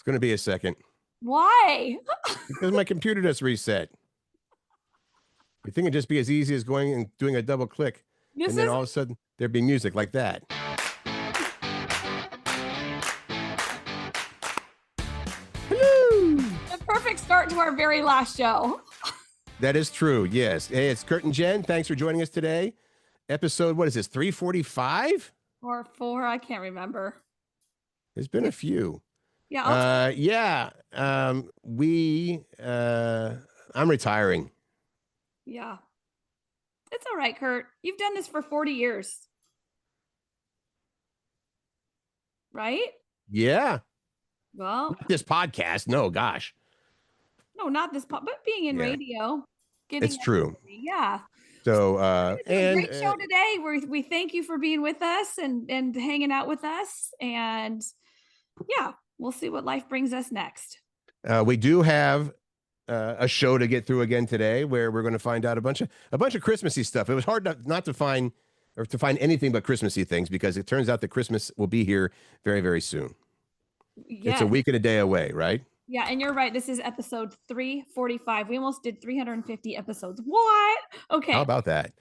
going to be a second. Why? Because my computer just reset. You think it'd just be as easy as going and doing a double click, and then all of a sudden there'd be music like that. Hello. The perfect start to our very last show. That is true. Yes. Hey, it's Curt and Jen. Thanks for joining us today. Episode, what is this? 345 or 4? I can't remember. There's been a few. Yeah. I'm retiring. Yeah. It's all right, Curt. You've done this for 40 years. Right? Yeah. Well, not this podcast. No, gosh. No, not this but being in radio. It's true. Yeah. So and great show today. We thank you for being with us and hanging out with us. And yeah, we'll see what life brings us next. We do have a show to get through again today, where we're going to find out a bunch of Christmassy stuff. It was hard not to find anything but Christmassy things, because it turns out that Christmas will be here very, very soon. Yes. It's a week and a day away, right? Yeah, and you're right. This is episode 345. We almost did 350 episodes. What? Okay. How about that?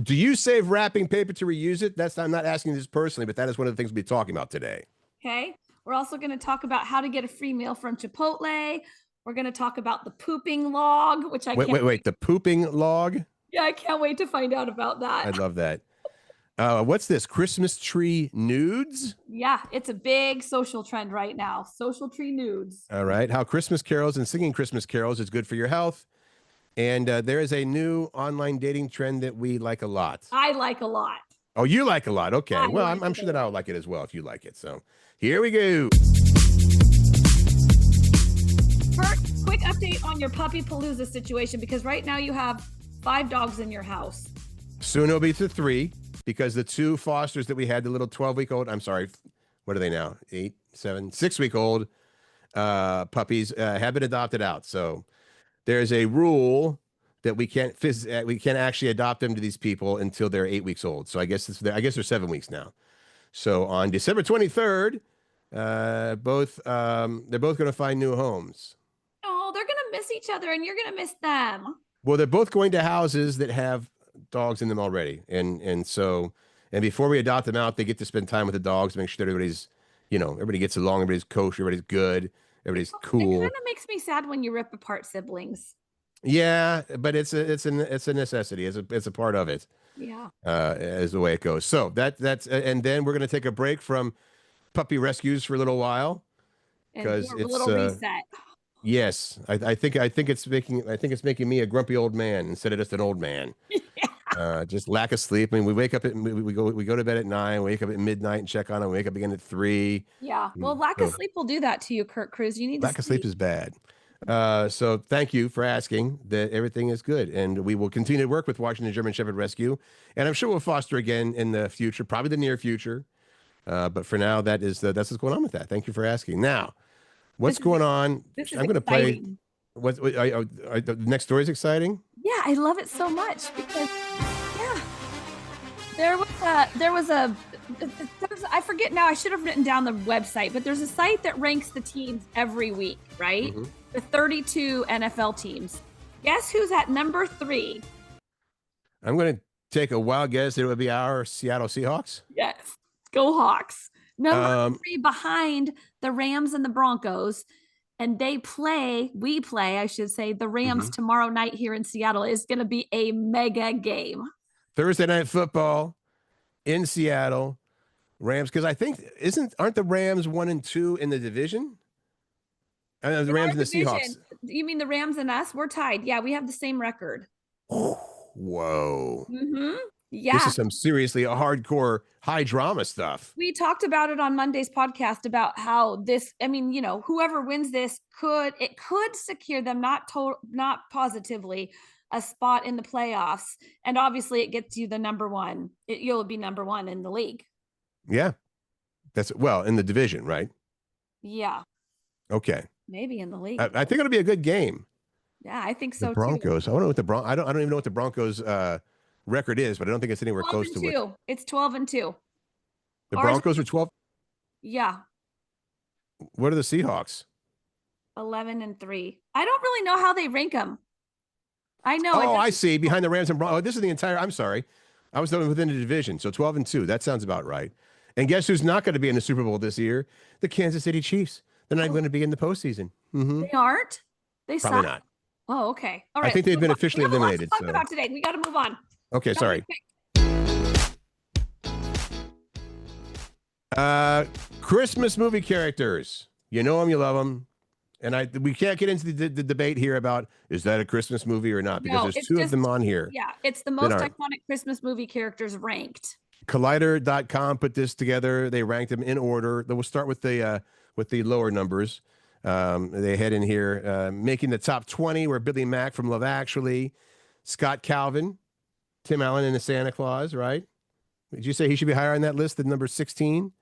Do you save wrapping paper to reuse it? I'm not asking this personally, but that is one of the things we'll be talking about today. Okay. We're also going to talk about how to get a free meal from Chipotle. We're going to talk about the pooping log, which I can't wait. The pooping log? Yeah, I can't wait to find out about that. I love that. What's this? Christmas tree nudes? Yeah, it's a big social trend right now. Social tree nudes. All right. How Christmas carols and singing Christmas carols is good for your health. And there is a new online dating trend that we like a lot. I like a lot. Oh, you like a lot. Okay. Well, I'm sure that I'll like it as well if you like it. So here we go. Curt, quick update on your Puppy-palooza situation, because right now you have 5 dogs in your house. Soon it'll be to 3. Because the 2 fosters that we had, the little 12-week-old, I'm sorry, what are they now? 8, 7, 6-week-old puppies have been adopted out. So there's a rule that we can't actually adopt them to these people until they're 8 weeks old. So I guess they're 7 weeks now. So on December 23rd, they're both going to find new homes. Oh, they're going to miss each other, and you're going to miss them. Well, they're both going to houses that have dogs in them already, and before we adopt them out, they get to spend time with the dogs, make sure that everybody gets along, everybody's kosher, everybody's good, everybody's cool. It kind of makes me sad when you rip apart siblings. Yeah, but it's a necessity. It's a part of it. Yeah. Is the way it goes. So that's and then we're gonna take a break from puppy rescues for a little while, because it's a little reset. Yes, I think it's making me a grumpy old man instead of just an old man. Yeah. Just lack of sleep. I mean, we wake up we go to bed at 9, wake up at midnight and check on it. Wake up again at 3. Yeah. Well, lack of sleep will do that to you, Curt Cruz. You need lack of sleep is bad. So thank you for asking that everything is good, and we will continue to work with Washington German Shepherd Rescue, and I'm sure we'll foster again in the future, probably the near future. But for now, that's what's going on with that. Thank you for asking. Now, what's going on? I'm going to play. What the next story is exciting? Yeah, I love it so much because there was I forget now. I should have written down the website, but there's a site that ranks the teams every week, right? Mm-hmm. The 32 NFL teams. Guess who's at number 3? I'm going to take a wild guess that it would be our Seattle Seahawks. Yes, go Hawks. Number 3 behind the Rams and the Broncos. And we play, I should say, the Rams tomorrow night here in Seattle. Is going to be a mega game. Thursday Night Football in Seattle. Rams, because I think aren't the Rams 1-2 in the division? The Rams and the Seahawks. You mean the Rams and us? We're tied. Yeah, we have the same record. Whoa. Mm-hmm. Yeah. This is some seriously hardcore high drama stuff. We talked about it on Monday's podcast about how whoever wins this could secure them, not positively, a spot in the playoffs. And obviously it gets you the number 1. You'll be number 1 in the league. Yeah. In the division, right? Yeah. Okay. Maybe in the league. I think it'll be a good game. Yeah, I think so the Broncos. Too. I don't know what I don't even know what the Broncos record is, but I don't think it's anywhere close to it. It's 12-2. The Broncos are 12. Yeah. What are the Seahawks? 11-3. I don't really know how they rank them. I know. Oh, I see. Behind the Rams and Broncos. Oh, this is the entire. I'm sorry. I was within the division. So 12-2. That sounds about right. And guess who's not going to be in the Super Bowl this year? The Kansas City Chiefs. They're not going to be in the postseason. They aren't? They Probably suck? not. Oh, okay. All right. I think they've been officially eliminated. We have a lot to talk about today. We got to move on. Okay, sorry. Christmas movie characters. You know them, you love them. And we can't get into the debate here about is that a Christmas movie or not, because there's two of them on here. Yeah, it's the most iconic Christmas movie characters ranked. Collider.com put this together. They ranked them in order. We'll start with the lower numbers. They head in here, making the top 20 were Billy Mack from Love Actually, Scott Calvin, Tim Allen in the Santa Claus, right? Did you say he should be higher on that list than number 16?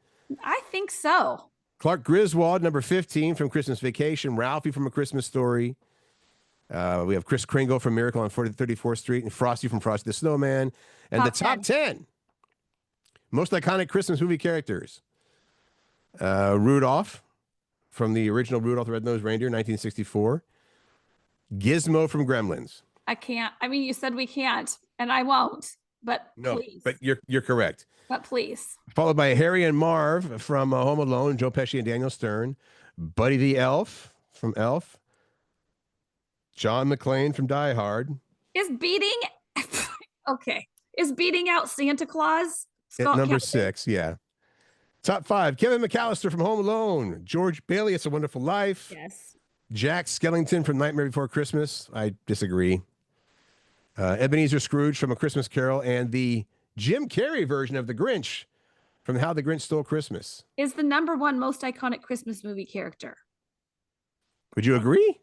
I think so. Clark Griswold, number 15 from Christmas Vacation, Ralphie from A Christmas Story. We have Kris Kringle from Miracle on 34th Street, and Frosty from Frosty the Snowman. And the top 10 most iconic Christmas movie characters. Rudolph from the original Rudolph the Red-Nosed Reindeer, 1964. Gizmo from Gremlins. I can't. I mean, you said we can't, and I won't. But no, please. But you're correct. But please. Followed by Harry and Marv from Home Alone, Joe Pesci and Daniel Stern. Buddy the Elf from Elf. John McClane from Die Hard. Is beating out Santa Claus at number 6, yeah. Top 5, Kevin McAllister from Home Alone. George Bailey, It's a Wonderful Life. Yes. Jack Skellington from Nightmare Before Christmas. I disagree. Ebenezer Scrooge from A Christmas Carol, and the Jim Carrey version of The Grinch from How the Grinch Stole Christmas. Is the number 1 most iconic Christmas movie character. Would you agree?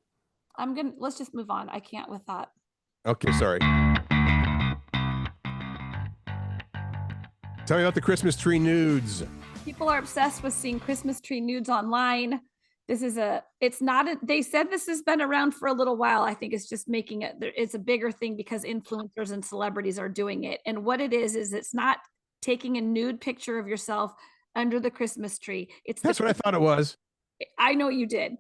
Let's just move on. I can't with that. Okay, sorry. Tell me about the Christmas tree nudes. People are obsessed with seeing Christmas tree nudes online. They said this has been around for a little while. I think it's just making it's a bigger thing because influencers and celebrities are doing it. And what it is it's not taking a nude picture of yourself under the Christmas tree. That's what I thought it was. I know you did.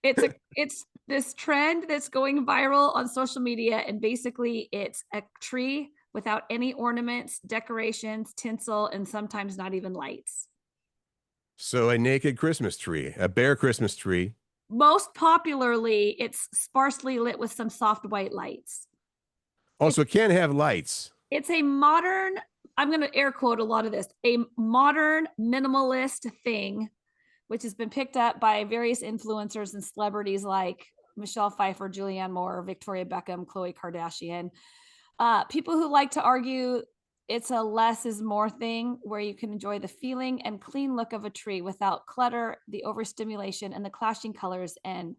It's this trend that's going viral on social media. And basically it's a tree without any ornaments, decorations, tinsel, and sometimes not even lights. So a naked Christmas tree, a bare Christmas tree. Most popularly, it's sparsely lit with some soft white lights. Oh, so it can't have lights. It's a modern, I'm going to air quote a lot of this, a modern minimalist thing, which has been picked up by various influencers and celebrities like Michelle Pfeiffer, Julianne Moore, Victoria Beckham, Khloe Kardashian. People who like to argue it's a less is more thing where you can enjoy the feeling and clean look of a tree without clutter, the overstimulation, and the clashing colors. And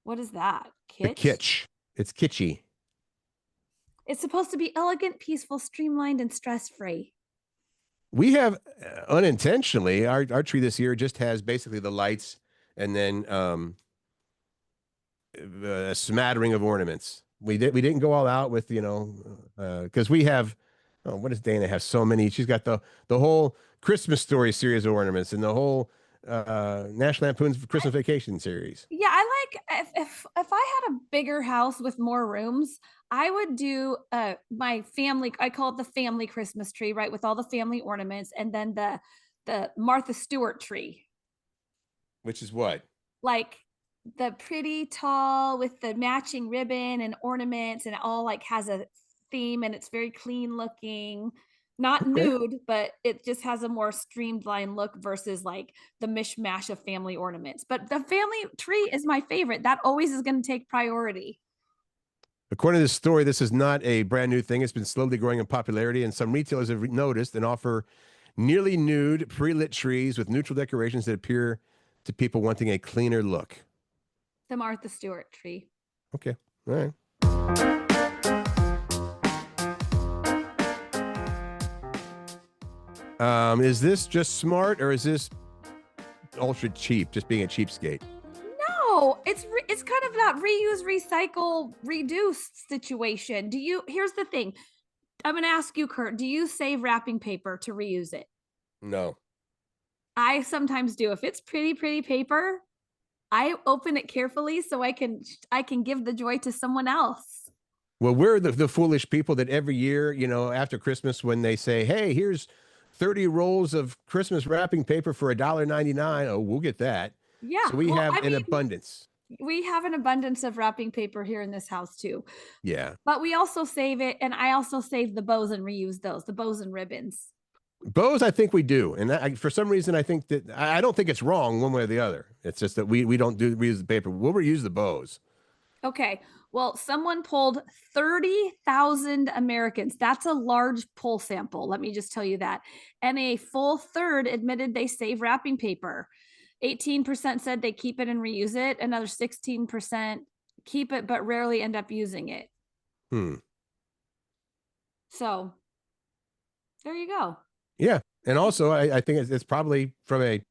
what is that? Kitsch? It's kitschy. It's supposed to be elegant, peaceful, streamlined, and stress-free. We have unintentionally, our tree this year just has basically the lights and then a smattering of ornaments. We didn't go all out with, because we have, what does Dana have? So many. She's got the whole Christmas Story series of ornaments and the whole National Lampoon's Christmas Vacation series. Yeah, I like if I had a bigger house with more rooms, I would do my family. I call it the family Christmas tree, right, with all the family ornaments, and then the Martha Stewart tree. Which is what? Like the pretty tall with the matching ribbon and ornaments, and it all like has a theme, and it's very clean looking. Not nude, but it just has a more streamlined look versus like the mishmash of family ornaments. But the family tree is my favorite. That always is going to take priority. According to this story, this is not a brand new thing. It's been slowly growing in popularity, and some retailers have noticed and offer nearly nude, pre-lit trees with neutral decorations that appear to people wanting a cleaner look. The Martha Stewart tree. Okay. All right. Is this just smart, or is this ultra cheap, just being a cheapskate? No, it's kind of that reuse, recycle, reduce situation. Here's the thing. I'm going to ask you, Curt, do you save wrapping paper to reuse it? No. I sometimes do. If it's pretty paper, I open it carefully so I can give the joy to someone else. Well, we're the foolish people that every year, after Christmas, when they say, hey, here's 30 rolls of Christmas wrapping paper for $1.99. Oh, we'll get that. Yeah. So we Well, have I an mean, abundance. we have an abundance of wrapping paper here in this house too. Yeah. But we also save it, and I also save the bows and reuse those, the bows and ribbons. Bows, I think we do. And for some reason, I think that I don't think it's wrong one way or the other. It's just that we don't reuse the paper. We'll reuse the bows. Okay. Well, someone polled 30,000 Americans. That's a large poll sample. Let me just tell you that. And a full third admitted they save wrapping paper. 18% said they keep it and reuse it. Another 16% keep it, but rarely end up using it. So there you go. Yeah. And also, I think it's probably from a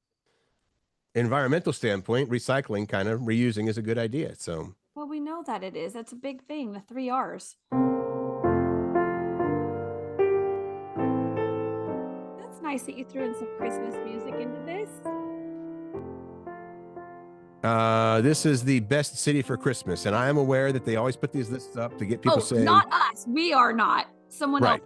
environmental standpoint, recycling, kind of reusing is a good idea. So. Well, we know that it is. That's a big thing, the 3 R's. That's nice that you threw in some Christmas music into this. This is the best city for Christmas, and I am aware that they always put these lists up to get people saying. Not us. We are not. Someone else.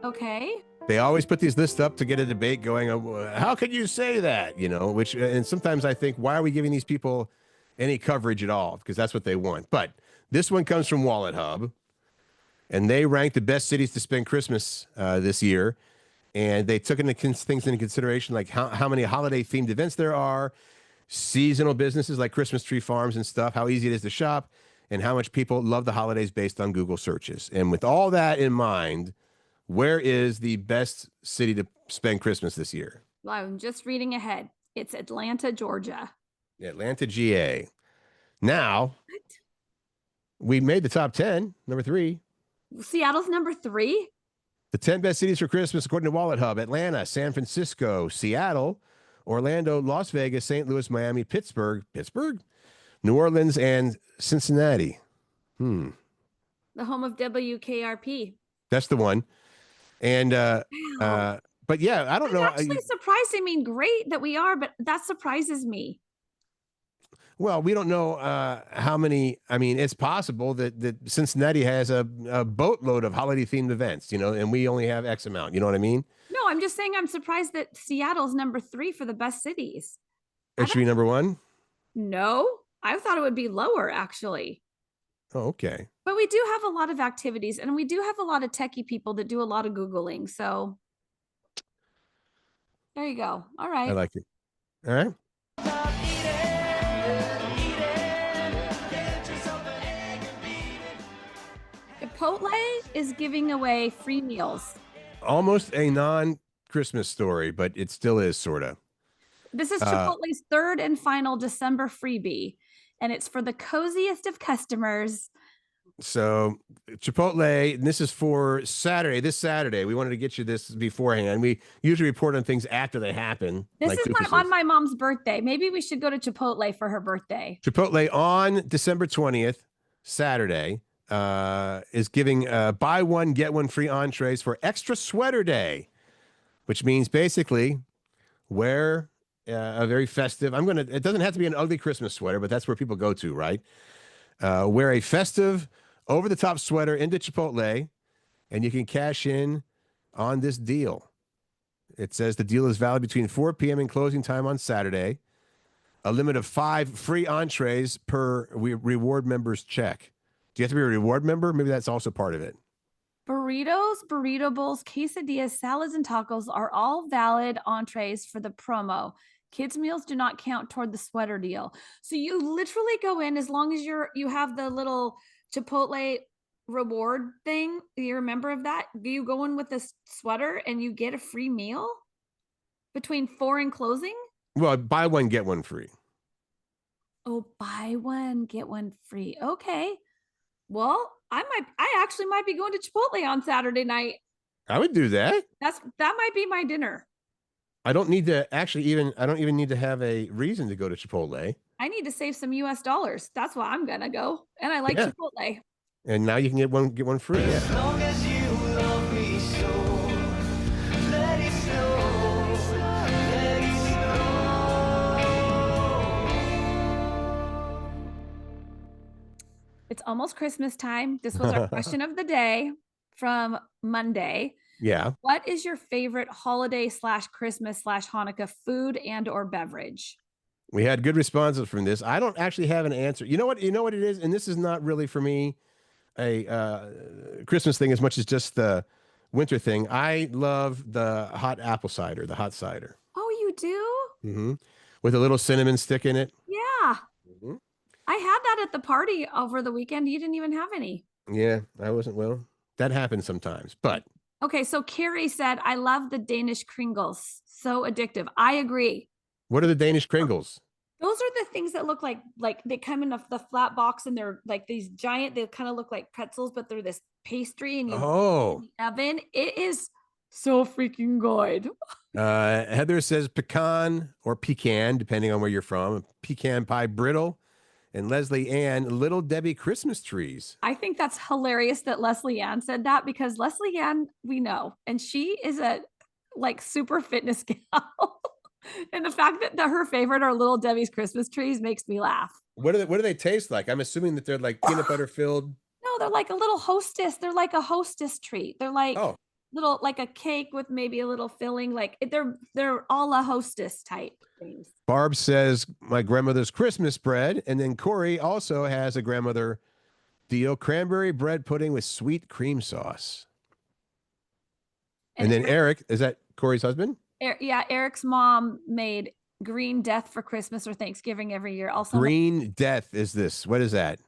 Okay. They always put these lists up to get a debate going. How can you say that? Which, and sometimes I think, why are we giving these people any coverage at all? Because that's what they want. But this one comes from Wallet Hub, and they ranked the best cities to spend Christmas this year. And they took things into consideration, like how many holiday themed events there are, seasonal businesses like Christmas tree farms and stuff, how easy it is to shop, and how much people love the holidays based on Google searches. And with all that in mind, where is the best city to spend Christmas this year? Well, I'm just reading ahead. It's Atlanta, Georgia. Atlanta, GA. Now, we made the top 10, number 3. Seattle's number 3? The 10 best cities for Christmas, according to Wallet Hub: Atlanta, San Francisco, Seattle, Orlando, Las Vegas, St. Louis, Miami, Pittsburgh, New Orleans, and Cincinnati. The home of WKRP. That's the one. And, Wow. but yeah, I don't know. Actually surprised. I mean, great that we are, but that surprises me. Well, we don't know how many. I mean, it's possible that Cincinnati has a boatload of holiday themed events, and we only have X amount. You know what I mean? No, I'm just saying I'm surprised that Seattle's number 3 for the best cities. It should be number 1? No, I thought it would be lower, actually. Oh, okay. But we do have a lot of activities, and we do have a lot of techie people that do a lot of Googling. So there you go. All right. I like it. All right. Chipotle is giving away free meals. Almost a non-Christmas story, but it still is, sort of. This is Chipotle's third and final December freebie, and it's for the coziest of customers. So Chipotle, and this is for Saturday. This Saturday, we wanted to get you this beforehand. We usually report on things after they happen. This is on my mom's birthday. Maybe we should go to Chipotle for her birthday. Chipotle on December 20th, Saturday, is giving buy one, get one free entrees for Extra Sweater Day, which means basically wear a very festive, it doesn't have to be an ugly Christmas sweater, but that's where people go to, right? Wear a festive, over-the-top sweater into Chipotle, and you can cash in on this deal. It says the deal is valid between 4 p.m. and closing time on Saturday. A limit of 5 free entrees per reward members check. Do you have to be a reward member? Maybe that's also part of it. Burritos, burrito bowls, quesadillas, salads, and tacos are all valid entrees for the promo. Kids' meals do not count toward the sweater deal. So you literally go in, as long as you have the little Chipotle reward thing, you're a member of that, you go in with this sweater and you get a free meal between 4 and closing? Well, buy one, get one free. Oh, buy one, get one free. Okay. Well, I actually might be going to Chipotle on Saturday night. I would do that. That might be my dinner. I don't need to I don't even need to have a reason to go to Chipotle. I need to save some US dollars. That's why I'm going to go. And I like Chipotle. And now you can get one free. As long as you love me so, let it snow, let it snow. It's almost Christmas time. This was our question of the day from Monday. Yeah. What is your favorite holiday/Christmas/Hanukkah food and or beverage? We had good responses from this. I don't actually have an answer. You know what? You know what it is? And this is not really for me a Christmas thing as much as just the winter thing. I love the hot apple cider, the hot cider. Oh, you do? Hmm. With a little cinnamon stick in it. Yeah. Hmm. I had that at the party over the weekend. You didn't even have any. Yeah, I wasn't. Well, that happens sometimes. But Okay, so Carrie said, I love the Danish Kringles. So addictive. I agree. what are the Danish Kringles? Those are the things that look like they come in the flat box and they're like these giant, they kind of look like pretzels, but they're this pastry and you Oh, in the oven. It is so freaking good. Heather says pecan or pecan, depending on where you're from. Pecan pie brittle. And Leslie Ann, Little Debbie Christmas trees. I think that's hilarious that Leslie Ann said that because Leslie Ann, we know, and she is a like super fitness gal. And the fact that her favorite are Little Debbie's Christmas trees makes me laugh. What do they taste like? I'm assuming that they're like peanut butter filled. No, they're like a little hostess. They're like a hostess treat. They're like Oh, little like a cake with maybe a little filling. Like they're all a hostess type things. Barb says my grandmother's Christmas bread, and then Corey also has a grandmother deal: cranberry bread pudding with sweet cream sauce. And then Eric, is that Corey's husband? Yeah, Eric's mom made green death for Christmas or Thanksgiving every year. Also, Green death is this? What is that?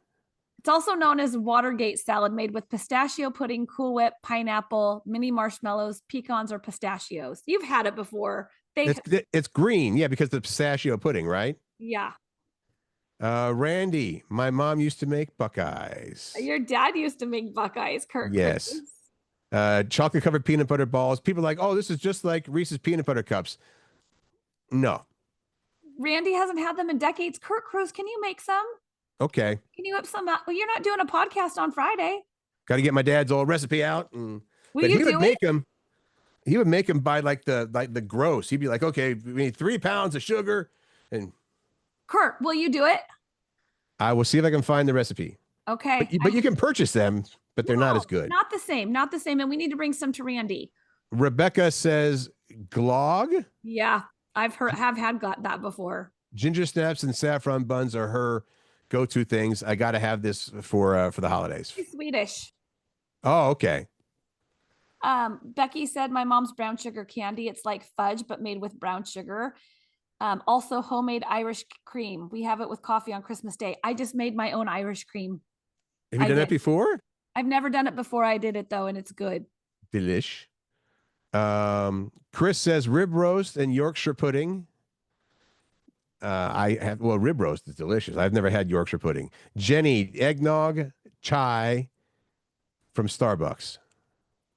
it's also known as Watergate salad, made with pistachio pudding, Cool Whip, pineapple, mini marshmallows, pecans, or pistachios. You've had it before. It's green, yeah, because the pistachio pudding, right? Yeah. Randy, my mom used to make Buckeyes. Your dad used to make Buckeyes, Curt. Yes. Chocolate covered peanut butter balls. People are like, oh, this is just like Reese's peanut butter cups. No. Randy hasn't had them in decades. Curt Cruz, can you make some? Okay. Can you whip some out? Well, you're not doing a podcast on Friday. Got to get my dad's old recipe out. Will but you he would do make it? them. He would make them by like the gross. He'd be like, okay, we need 3 pounds of sugar. And Curt, will you do it? I will see if I can find the recipe. Okay. But you can purchase them, but they're not as good. Not the same. Not the same. And we need to bring some to Randy. Rebecca says glog. Yeah, have got that before. Ginger snaps and saffron buns are her go-to things. I got to have this for the holidays. She's Swedish. Oh, okay. Becky said my mom's brown sugar candy. It's like fudge, but made with brown sugar. Also homemade Irish cream. We have it with coffee on Christmas Day. I just made my own Irish cream. Have you done that before? I've never done it before. I did it though, and it's good. Delish. Chris says rib roast and Yorkshire pudding. Rib roast is delicious. I've never had Yorkshire pudding. Jenny, eggnog, chai from Starbucks.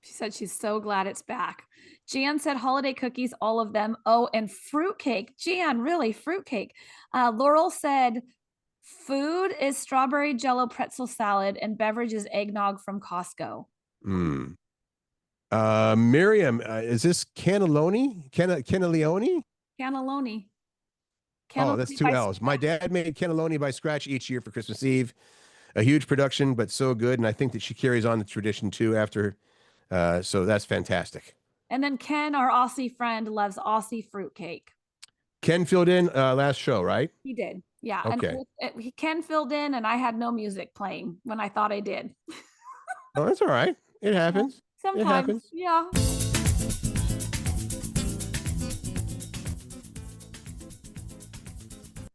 She said she's so glad it's back. Jan said holiday cookies, all of them. Oh, and fruitcake. Jan, really, fruitcake. Laurel said food is strawberry jello pretzel salad and beverage is eggnog from Costco. Miriam, is this cannelloni? Cannelloni? Cannelloni. Oh, that's 2 L's. My dad made cannelloni by scratch each year for Christmas Eve. A huge production, but so good. And I think that she carries on the tradition too after. So that's fantastic. And then Ken, our Aussie friend, loves Aussie fruitcake. Ken filled in last show, right? He did. Yeah. Okay. And Ken filled in and I had no music playing when I thought I did. Oh, that's all right. It happens. Sometimes. It happens. Yeah.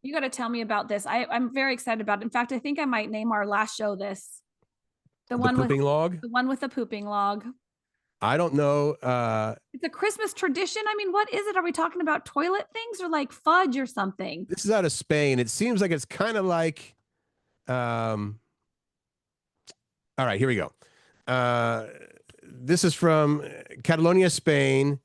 You got to tell me about this. I'm very excited about it. In fact, I think I might name our last show this. The pooping log? The one with the pooping log. I don't know. It's a Christmas tradition. I mean, what is it? Are we talking about toilet things or like fudge or something? This is out of Spain. It seems like it's kind of like, all right, here we go. This is from Catalonia, Spain.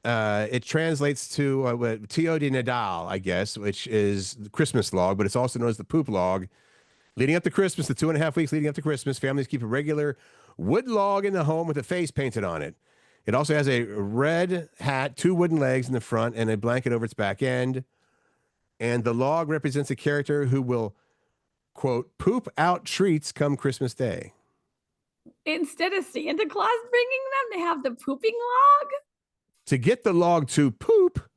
It translates to Tio de Nadal, I guess, which is the Christmas log, but it's also known as the poop log. Leading up to Christmas, the 2.5 weeks leading up to Christmas, families keep a regular wood log in the home with a face painted on it. It also has a red hat, 2 wooden legs in the front, and a blanket over its back end. And the log represents a character who will quote, poop out treats come Christmas Day. Instead of Santa Claus bringing them, they have the pooping log. To get the log to poop,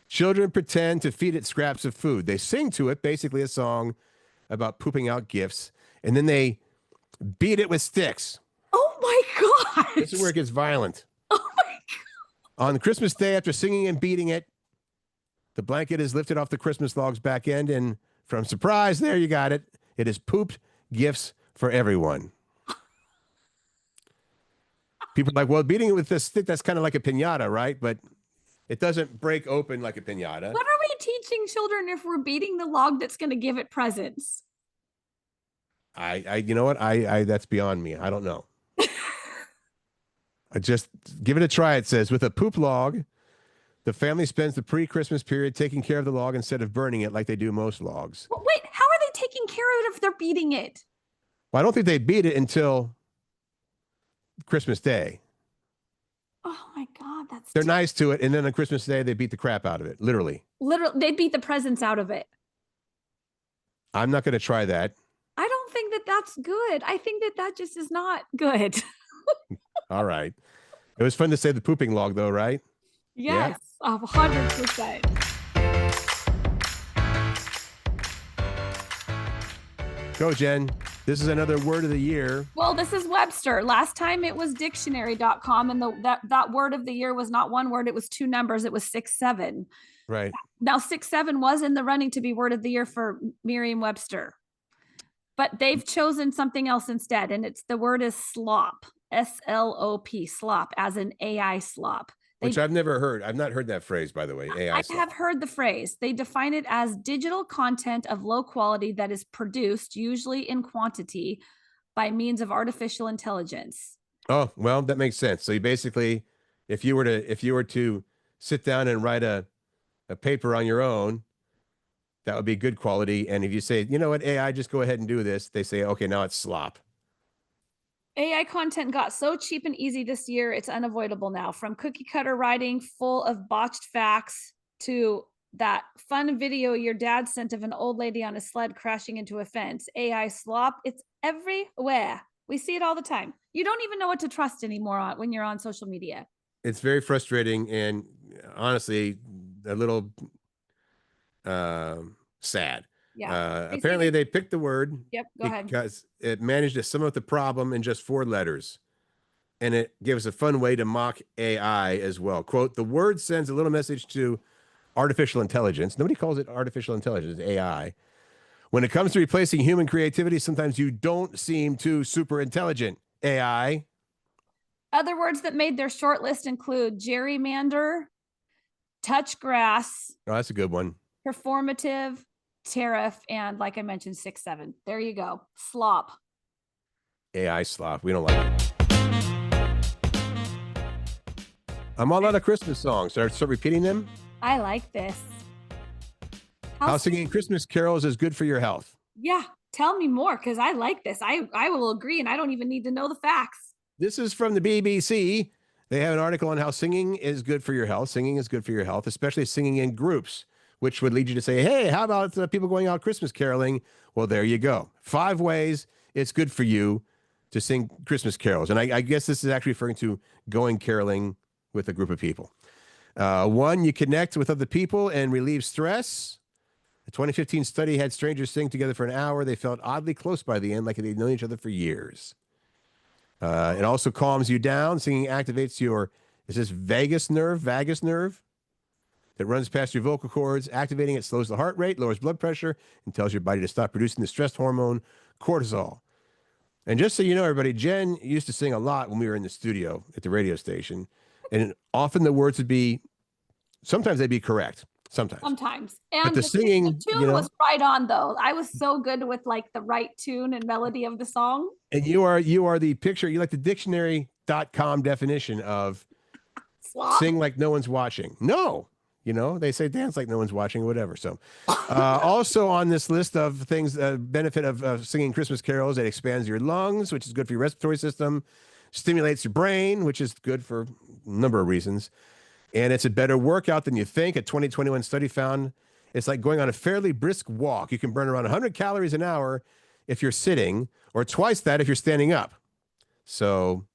children pretend to feed it scraps of food. They sing to it, basically a song about pooping out gifts, and then they beat it with sticks. Oh my God. This is where it gets violent. Oh my God. On Christmas Day, after singing and beating it, the blanket is lifted off the Christmas log's back end, and from surprise, there you got it. It is pooped gifts for everyone. People are like, well, beating it with this stick, that's kind of like a piñata, right? But it doesn't break open like a piñata. What are we teaching children if we're beating the log that's going to give it presents? You know what? That's beyond me. I don't know. I just give it a try. It says, with a poop log, the family spends the pre-Christmas period taking care of the log instead of burning it like they do most logs. Well, wait, how are they taking care of it if they're beating it? Well, I don't think they beat it until Christmas Day. Oh my God, they're nice to it, and then on Christmas Day they beat the crap out of it, literally. They beat the presents out of it. I'm not going to try that. I don't think that that's good. I think that that just is not good. All right. It was fun to say the pooping log, though, right? Yes, 100%. Go, Jen. This is another word of the year. Well, this is Webster. Last time it was dictionary.com, and that word of the year was not one word, it was two numbers. It was 6-7. Right. Now, 6-7 was in the running to be word of the year for Merriam-Webster. But they've chosen something else instead, and the word is slop. S-L-O-P, slop, as in AI slop. Which I've never heard. I've not heard that phrase, by the way, AI slop. I have heard the phrase. They define it as digital content of low quality that is produced, usually in quantity, by means of artificial intelligence. Oh, well, that makes sense. So you basically, if you were to sit down and write a paper on your own, that would be good quality. And if you say, you know what, AI, just go ahead and do this, they say, okay, now it's slop. AI content got so cheap and easy this year, it's unavoidable now. From cookie cutter writing full of botched facts to that fun video your dad sent of an old lady on a sled crashing into a fence. AI slop, it's everywhere. We see it all the time. You don't even know what to trust anymore when you're on social media. It's very frustrating and honestly a little sad. Yeah. Apparently they picked the word. Yep. Go ahead. Because it managed to sum up the problem in just 4 letters. And it gives a fun way to mock AI as well. Quote, the word sends a little message to artificial intelligence. Nobody calls it artificial intelligence, AI. When it comes to replacing human creativity, sometimes you don't seem too super intelligent, AI. Other words that made their short list include gerrymander, touch grass. Oh, that's a good one. Performative, tariff, and like I mentioned, 6-7. There you go. Slop. AI slop. We don't like it. I'm all out of Christmas songs. Start repeating them. I like this. How singing Christmas carols is good for your health. Yeah. Tell me more, because I like this. I will agree, and I don't even need to know the facts. This is from the BBC. They have an article on how singing is good for your health. Singing is good for your health, especially singing in groups, which would lead you to say, hey, how about people going out Christmas caroling? Well, there you go. 5 ways it's good for you to sing Christmas carols. And I guess this is actually referring to going caroling with a group of people. 1, you connect with other people and relieve stress. A 2015 study had strangers sing together for an hour. They felt oddly close by the end, like they'd known each other for years. It also calms you down. Singing activates your, is this vagus nerve that runs past your vocal cords. Activating it slows the heart rate, lowers blood pressure, and tells your body to stop producing the stress hormone, cortisol. And just so you know, everybody, Jen used to sing a lot when we were in the studio at the radio station. And often the words would be, sometimes they'd be correct. Sometimes. And but the singing, the tune was right on, though. I was so good with like the right tune and melody of the song. And you are the picture, you like the dictionary.com definition of Slop. Sing like no one's watching. No. They say dance like no one's watching or whatever. So also on this list of things, benefit of singing Christmas carols, it expands your lungs, which is good for your respiratory system, stimulates your brain, which is good for a number of reasons. And it's a better workout than you think. A 2021 study found It's like going on a fairly brisk walk. You can burn around 100 calories an hour if you're sitting, or twice that if you're standing up. So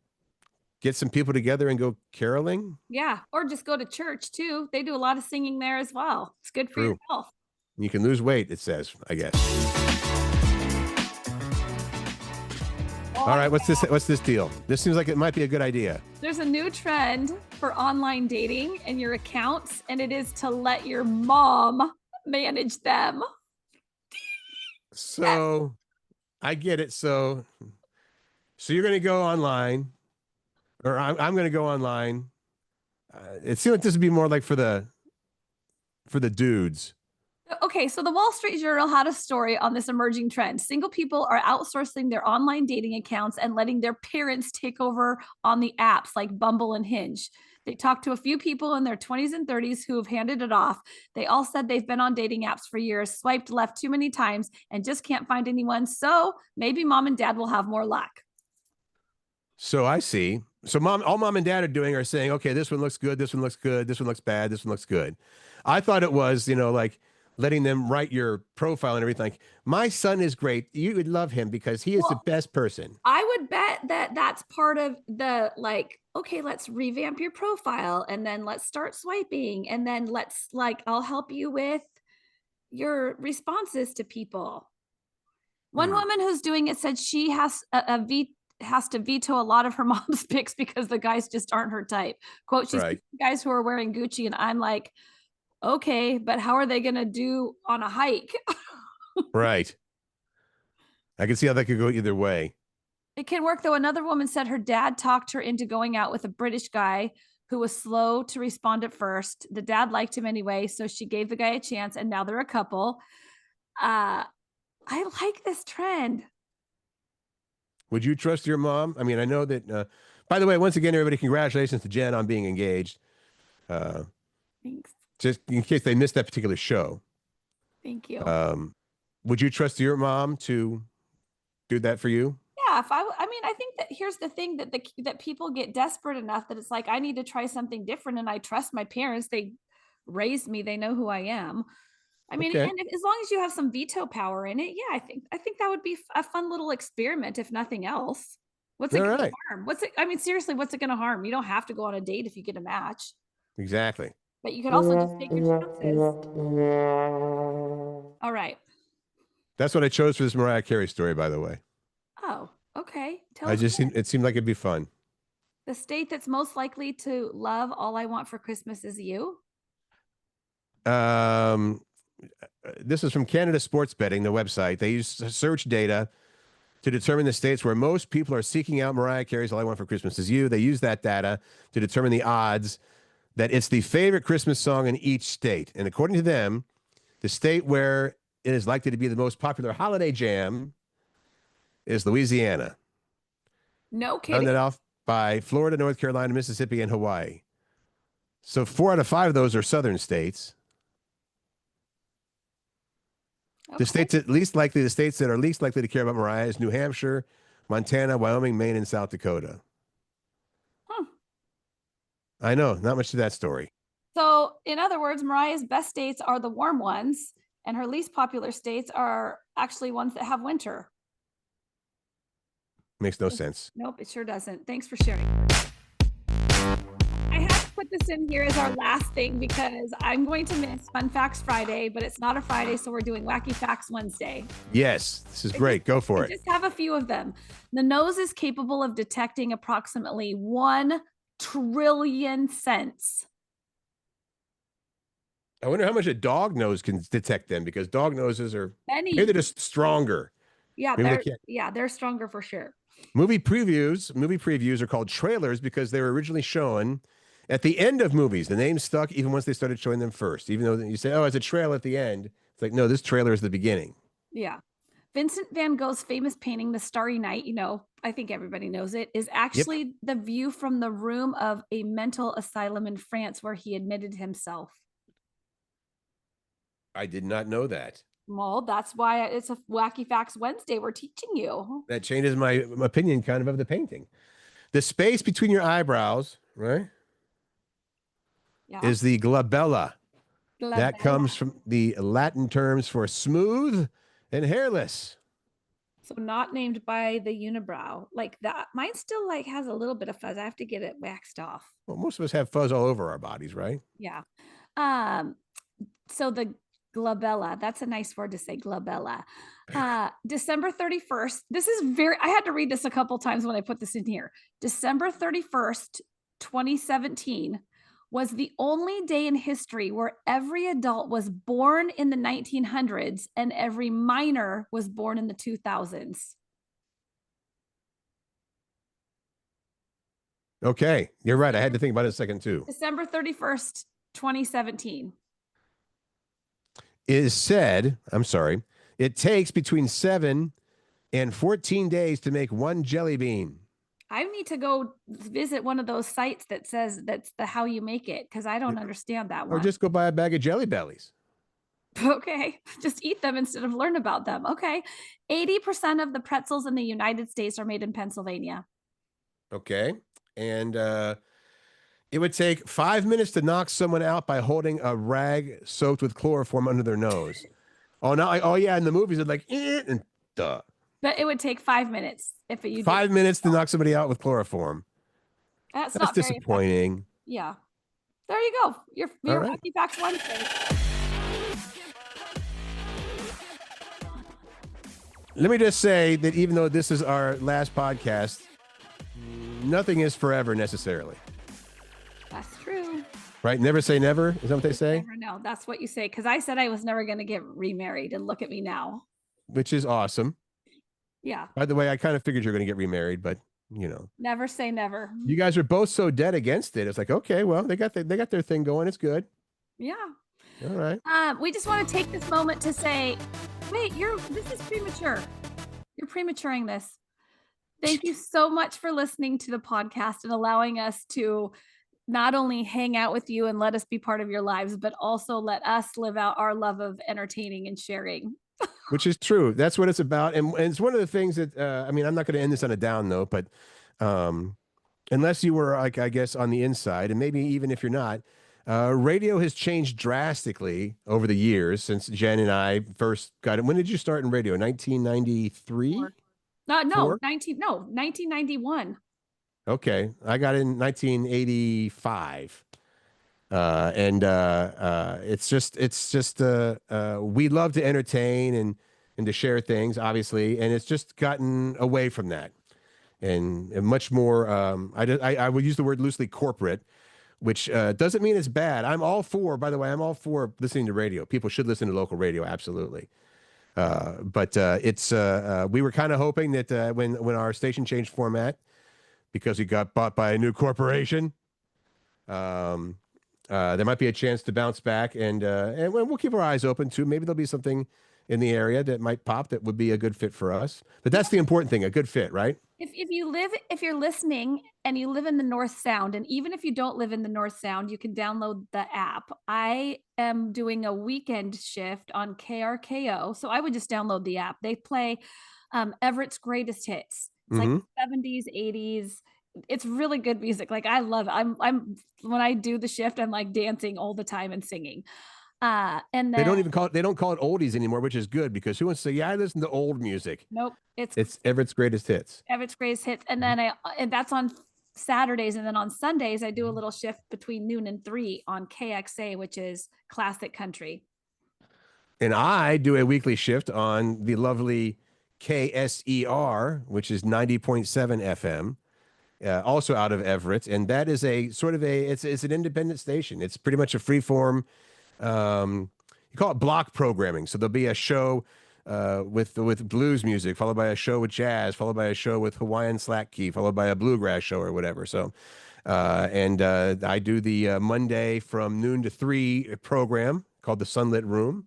get some people together and go caroling. Yeah, or just go to church too. They do a lot of singing there as well. It's good for your True. health. You can lose weight, it says, I guess. All right, what's this? What's this deal? This seems like it might be a good idea. There's a new trend for online dating and your accounts, and it is to let your mom manage them. So I get it. So you're going to go online, or I'm going to go online. It seems like this would be more like for the dudes. Okay, so the Wall Street Journal had a story on this emerging trend. Single people are outsourcing their online dating accounts and letting their parents take over on the apps like Bumble and Hinge. They talked to a few people in their 20s and 30s who have handed it off. They all said they've been on dating apps for years, swiped left too many times, and just can't find anyone. So maybe mom and dad will have more luck. So I see. So all mom and dad are doing are saying, okay, this one looks good, this one looks good, this one looks bad, this one looks good. I thought it was, like letting them write your profile and everything. Like, my son is great. You would love him because he is the best person. I would bet that that's part of the, like, okay, let's revamp your profile and then let's start swiping. And then I'll help you with your responses to people. One woman who's doing it said she has to veto a lot of her mom's pics because the guys just aren't her type. Quote, she's Right. guys who are wearing Gucci. And I'm like, okay, but how are they going to do on a hike? Right. I can see how that could go either way. It can work, though. Another woman said her dad talked her into going out with a British guy who was slow to respond at first. The dad liked him anyway, so she gave the guy a chance, and now they're a couple. I like this trend. Would you trust your mom? I mean, I know that, by the way, once again, everybody, congratulations to Jen on being engaged. Thanks. Just in case they missed that particular show. Thank you. Would you trust your mom to do that for you? Yeah, I think that here's the thing, that people get desperate enough that it's like, I need to try something different, and I trust my parents. They raised me. They know who I am. I mean, Okay. and as long as you have some veto power in it, yeah, I think that would be a fun little experiment, if nothing else. What's it All going to right. harm? I mean, seriously, what's it going to harm? You don't have to go on a date if you get a match, Exactly. but you could also just take your chances. All right. That's what I chose for this Mariah Carey story, by the way. Oh, okay. It seemed like it'd be fun. The state that's most likely to love All I Want for Christmas Is You. This is from Canada Sports Betting, the website. They use search data to determine the states where most people are seeking out Mariah Carey's All I Want for Christmas Is You. They use that data to determine the odds that it's the favorite Christmas song in each state. And according to them, the state where it is likely to be the most popular holiday jam is Louisiana. No kidding. Rounded off by Florida, North Carolina, Mississippi, and Hawaii. So 4 out of 5 of those are southern states. Okay. The states that are least likely to care about Mariah is New Hampshire, Montana, Wyoming, Maine, and South Dakota. I know, not much to that story. So, in other words, Mariah's best states are the warm ones, and her least popular states are actually ones that have winter. Makes no sense. Nope, it sure doesn't. Thanks for sharing. I have to put this in here as our last thing because I'm going to miss Fun Facts Friday, but it's not a Friday, so we're doing Wacky Facts Wednesday. Yes, this is great. Go for it. Just have a few of them. The nose is capable of detecting approximately 1 trillion scents. I wonder how much a dog nose can detect them, because dog noses are maybe they're just stronger. Yeah, they're stronger for sure. Movie previews are called trailers because they were originally shown at the end of movies. The name stuck even once they started showing them first. Even though you say, oh, it's a trailer at the end. It's like, no, this trailer is the beginning. Yeah. Vincent van Gogh's famous painting, The Starry Night, I think everybody knows it, is actually the view from the room of a mental asylum in France where he admitted himself. I did not know that. Well, that's why it's a Wacky Facts Wednesday. We're teaching you. That changes my opinion kind of the painting. The space between your eyebrows, right? Yeah. Is the glabella. That comes from the Latin terms for smooth and hairless. So not named by the unibrow like that. Mine still like has a little bit of fuzz. I have to get it waxed off. Well, most of us have fuzz all over our bodies, right? Yeah. So the glabella, that's a nice word to say, glabella. December 31st. This is I had to read this a couple times when I put this in here. December 31st, 2017 was the only day in history where every adult was born in the 1900s and every minor was born in the 2000s. Okay, you're right. I had to think about it a second too. December 31st, 2017. It is said, I'm sorry, it takes between 7 and 14 days to make one jelly bean. I need to go visit one of those sites that says that's the how you make it, because I don't understand that one. Or just go buy a bag of Jelly Bellies. Okay, just eat them instead of learn about them. Okay, 80% of the pretzels in the United States are made in Pennsylvania. Okay, and it would take 5 minutes to knock someone out by holding a rag soaked with chloroform under their nose. Oh, now, oh yeah, in the movies, it's like, and duh. But it would take 5 minutes if you 5 minutes to knock somebody out with chloroform. That's not disappointing. Yeah. There you go. Your Wacky Facts Wednesday. Let me just say that even though this is our last podcast, nothing is forever necessarily. That's true. Right? Never say never. Is that what they say? Never know. That's what you say. Because I said I was never going to get remarried, and look at me now. Which is awesome. Yeah. By the way, I kind of figured you're going to get remarried, but you know, never say never. You guys are both so dead against it. It's like, okay, well, they got their thing going. It's good. Yeah. All right. We just want to take this moment to say, wait, this is premature. You're prematuring this. Thank you so much for listening to the podcast and allowing us to not only hang out with you and let us be part of your lives, but also let us live out our love of entertaining and sharing. Which is true. That's what it's about. And it's one of the things that, I mean, I'm not going to end this on a down note, but unless you were, like, I guess, on the inside, and maybe even if you're not, radio has changed drastically over the years since Jen and I first got it. When did you start in radio? 1993? No, 1991. Okay. I got in 1985. It's just we love to entertain and to share things, obviously, and it's just gotten away from that and much more. I would use the word loosely corporate, which doesn't mean it's bad. I'm all for, by the way, I'm all for listening to radio. People should listen to local radio, absolutely. But we were kind of hoping that when our station changed format because we got bought by a new corporation. There might be a chance to bounce back, and we'll keep our eyes open too. Maybe there'll be something in the area that might pop that would be a good fit for us. But that's the important thing, a good fit, right? If you're listening and you live in the North Sound, and even if you don't live in the North Sound, you can download the app. I am doing a weekend shift on KRKO, so I would just download the app. They play Everett's greatest hits. It's like 70s, 80s. It's really good music. Like, I love it. I'm when I do the shift, I'm like dancing all the time and singing. And then they don't call it oldies anymore, which is good, because who wants to say, yeah, I listen to old music? Nope. It's Everett's greatest hits. Everett's greatest hits. And then and that's on Saturdays. And then on Sundays, I do a little shift between noon and 3 on KXA, which is classic country. And I do a weekly shift on the lovely KSER, which is 90.7 FM. Also out of Everett, and that is it's an independent station. It's pretty much a freeform, you call it block programming. So there'll be a show with blues music, followed by a show with jazz, followed by a show with Hawaiian slack key, followed by a bluegrass show or whatever. So, I do the Monday from noon to 3 program called the Sunlit Room.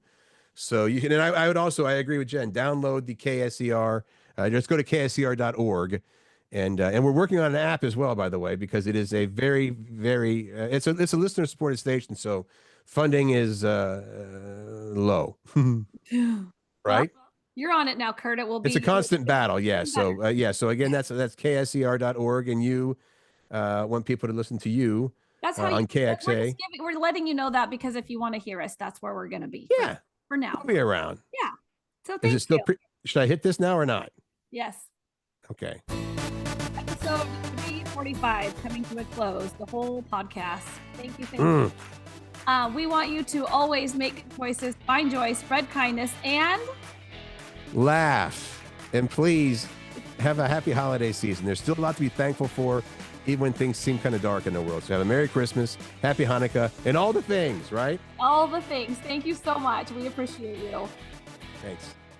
So you can, and I would also, I agree with Jen, download the KSER. Just go to kscr.org. And we're working on an app as well, by the way, because it is a very, very it's a listener supported station, so funding is low, right? Well, you're on it now, Curt. It will be. It's a constant battle, yeah. So So again, that's kscr.org, and you want people to listen to you That's how on KXA. we're letting you know that because if you want to hear us, that's where we're going to be. Yeah. For now. We'll be around. Yeah. So Is it still should I hit this now or not? Yes. Okay. Episode 345 coming to a close, the whole podcast. Thank you. We want you to always make choices, find joy, spread kindness, and laugh. And please have a happy holiday season. There's still a lot to be thankful for, even when things seem kind of dark in the world. So have a Merry Christmas, Happy Hanukkah, and all the things, right? All the things. Thank you so much. We appreciate you. Thanks.